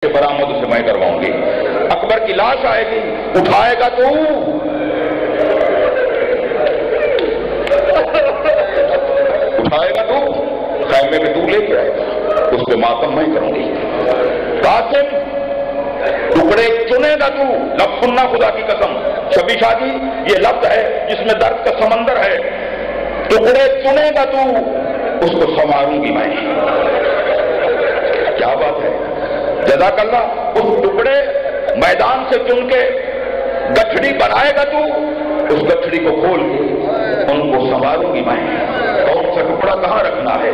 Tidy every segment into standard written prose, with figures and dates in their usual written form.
برآمد اسے میں کرواؤں گی. اکبر کی لاش آئے گی, اٹھائے گا تو خیمے میں تو لے کے آئے گا, اس پہ ماتم میں کروں گی. قاسم ٹکڑے چنے گا تو, لفظ سننا خدا کی قسم. شبی شاہ جی یہ لفظ ہے جس میں درد کا سمندر ہے. ٹکڑے چنے گا تو, اس کو سنواروں گی میں. کیا بات ہے, جزاک اللہ. اس ٹکڑے میدان سے چن کے گٹھڑی بنائے گا تو, اس گٹھڑی کو کھول کے ان کو سنواروں گی میں. کون سا ٹکڑا کہاں رکھنا ہے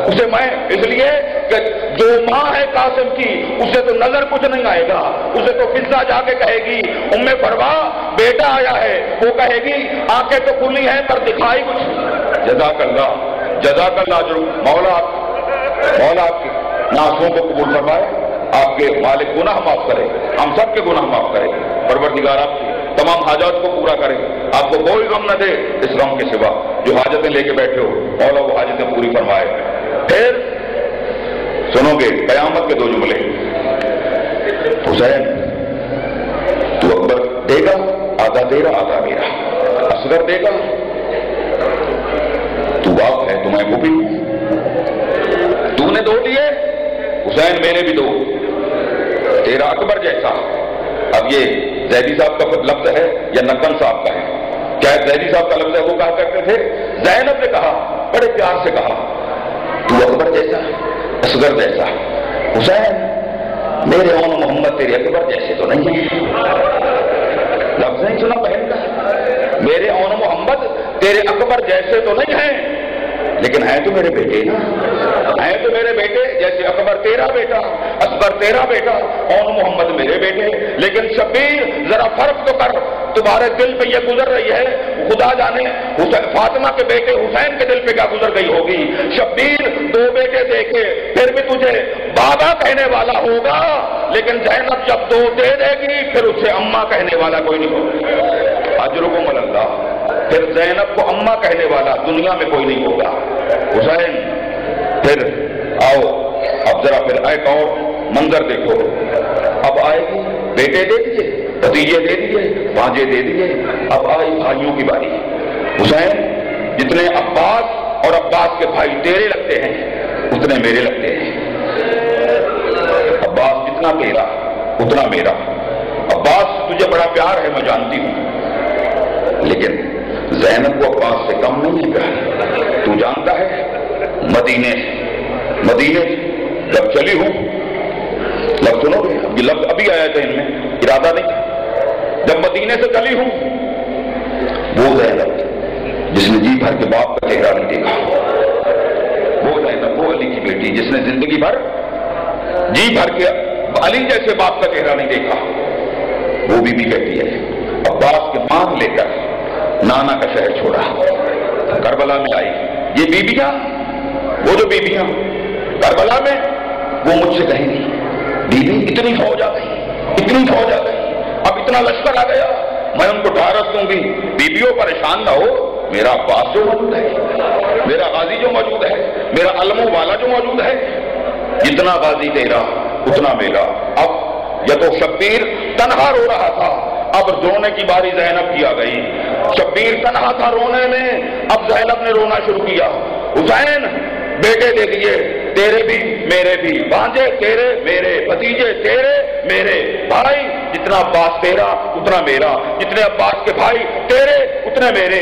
اسے میں, اس لیے کہ جو ماں ہے قاسم کی اسے تو نظر کچھ نہیں آئے گا. اسے تو فضا جا کے کہے گی ام فروا بیٹا آیا ہے, وہ کہے گی آنکھیں تو کھلی ہیں پر دکھائی کچھ. جزاک اللہ, جزاک اللہ. جو مولا آپ کی ناسوں کو قبول فرمائے, آپ کے مالک گناہ معاف کرے, ہم سب کے گناہ معاف کرے. پروردگار آپ کی تمام حاجات کو پورا کرے, آپ کو کوئی غم نہ دے اس غم کے سوا. جو حاجتیں لے کے بیٹھے ہو مولا وہ حاجتیں پوری فرمائے. پھر سنو گے قیامت کے دو جملے. حسین تو اکبر دے گا, آدھا تیرا آدھا میرا. اصغر دے گا, تو باپ ہے تو میں پھوپھی ہوں, تو نے دو دیے, حسین میرے بھی دو, تیرا اکبر جیسا. اب یہ زیدی صاحب کا لفظ ہے یا نقن صاحب کا ہے؟ کیا زیدی صاحب کا لفظ ہے؟ وہ کہا کرتے تھے, زینب نے کہا, بڑے پیار سے کہا, تو اکبر جیسا, اصغر جیسا. حسین میرے اون محمد تیرے اکبر جیسے تو نہیں ہیں. لفظ نہیں سنا بہن کا, میرے اون محمد تیرے اکبر جیسے تو نہیں ہیں, لیکن ہیں تو میرے بیٹے نا, ہیں تو میرے بیٹے. جیسے اکبر تیرا بیٹا, اصغر تیرا بیٹا, اون محمد میرے بیٹے. لیکن شبیر ذرا فرق تو کر, تمہارے دل پہ یہ گزر رہی ہے, خدا جانے فاطمہ کے بیٹے حسین کے دل پہ کیا گزر گئی ہوگی. شبیر دو بیٹے دیکھے پھر بھی تجھے بابا کہنے والا ہوگا, لیکن زینب جب دو دے دے گی پھر اسے اماں کہنے والا کوئی نہیں ہوگا. اجرکم اللہ. پھر زینب کو اماں کہنے والا دنیا میں کوئی نہیں ہوگا. حسین پھر آؤ, اب ذرا پھر ایک اور منظر دیکھو. اب آئے گی, بیٹے دے دیے, بھتیجے دے دیے, بھانجے دے دیے, اب آئی بھائیوں کی باری. حسین جتنے عباس اور عباس کے بھائی تیرے لگتے ہیں اتنے میرے لگتے ہیں. عباس جتنا تیرا اتنا میرا. عباس تجھے بڑا پیار ہے میں جانتی ہوں, لیکن زینب کو عباس سے کم نہیں ہے. تو جانتا ہے مدینے جب چلی ہوں, لفظ سنو گے, یہ لفظ ابھی آیا تھا ان میں, ارادہ نہیں تھا. جب مدینے سے چلی ہوں, وہ زینب جس نے جی بھر کے باپ کا چہرہ نہیں دیکھا, وہ زینب وہ علی کی بیٹی جس نے زندگی بھر جی بھر کے علی جیسے باپ کا چہرہ نہیں دیکھا, وہ بھی کہتی ہے عباس کے مانگ لے کر نانا کا شہر چھوڑا, کربلا میں آئی. یہ بیبیاں, وہ جو بیبیاں کربلا میں, وہ مجھ سے کہیں گی بی بی اتنی فوج آ گئی, اتنی فوج آ گئی, اب اتنا لشکر آ گیا, میں ان کو ڈھارس دوں گی. بیبیوں پریشان نہ ہو, میرا عباس جو موجود ہے, میرا غازی جو موجود ہے, میرا علموں والا جو موجود ہے, جتنا غازی تیرا اتنا میرا. اب یا تو شبیر تنہا رو رہا تھا, اب رونے کی باری زینب کی آ گئی. شبیر تنہا تھا رونے میں, اب زینب نے رونا شروع کیا. حسین بیٹے دے دیے, تیرے بھی میرے بھی, بھانجے تیرے میرے, بھتیجے تیرے میرے, بھائی جتنا عباس تیرا اتنا میرا, جتنے عباس کے بھائی تیرے اتنے میرے.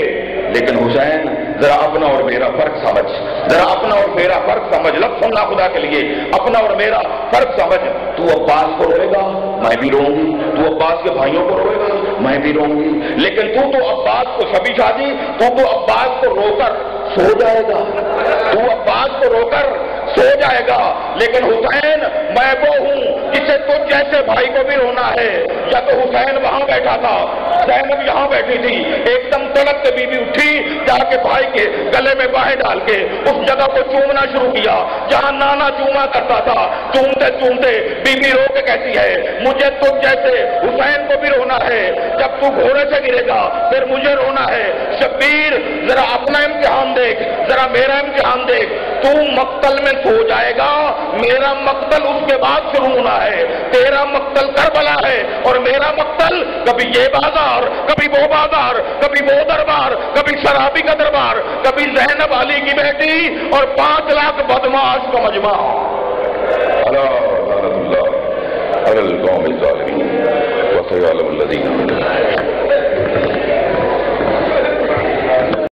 لیکن حسین ذرا اپنا اور میرا فرق سمجھ, ذرا اپنا اور میرا فرق سمجھ. لفظ سننا خدا کے لیے, اپنا اور میرا فرق سمجھ. تو عباس کو روئے گا میں بھی روؤں گی, تو عباس کے بھائیوں کو روئے گا میں بھی روؤں گی, لیکن تو عباس کو شبی شادی, تو عباس کو رو کر سو جائے گا, تو عباس کو رو کر سو جائے گا. لیکن حسین میں وہ ہوں جسے تجھ جیسے بھائی کو بھی رونا ہے. یا تو حسین وہاں بیٹھا تھا, زینب یہاں بیٹھی تھی, ایک دم تڑپ کے بیوی اٹھی, جا کے بھائی کے گلے میں باہیں ڈال کے اس جگہ کو چومنا شروع کیا جہاں نانا چوما کرتا تھا. چومتے چومتے بیوی رو کے کہتی ہے مجھے تجھ جیسے حسین کو بھی رونا ہے، جب تو گھوڑے سے گرے گا پھر مجھے رونا ہے۔ شبیر ذرا اپنا امتحان دیکھ، ذرا میرا امتحان دیکھ، تو مقتل میں سو جائے گا، میرا مقتل اس کے بعد شروع ہونا ہے۔ تیرا مقتل کربلا ہے اور میرا مقتل کبھی یہ بازار، کبھی وہ بازار، کبھی وہ دربار، کبھی شرابی کا دربار، کبھی زینب علی کی بیٹی اور 5 لاکھ بدماش کا مجمع۔ اللہ القوم الظالمین۔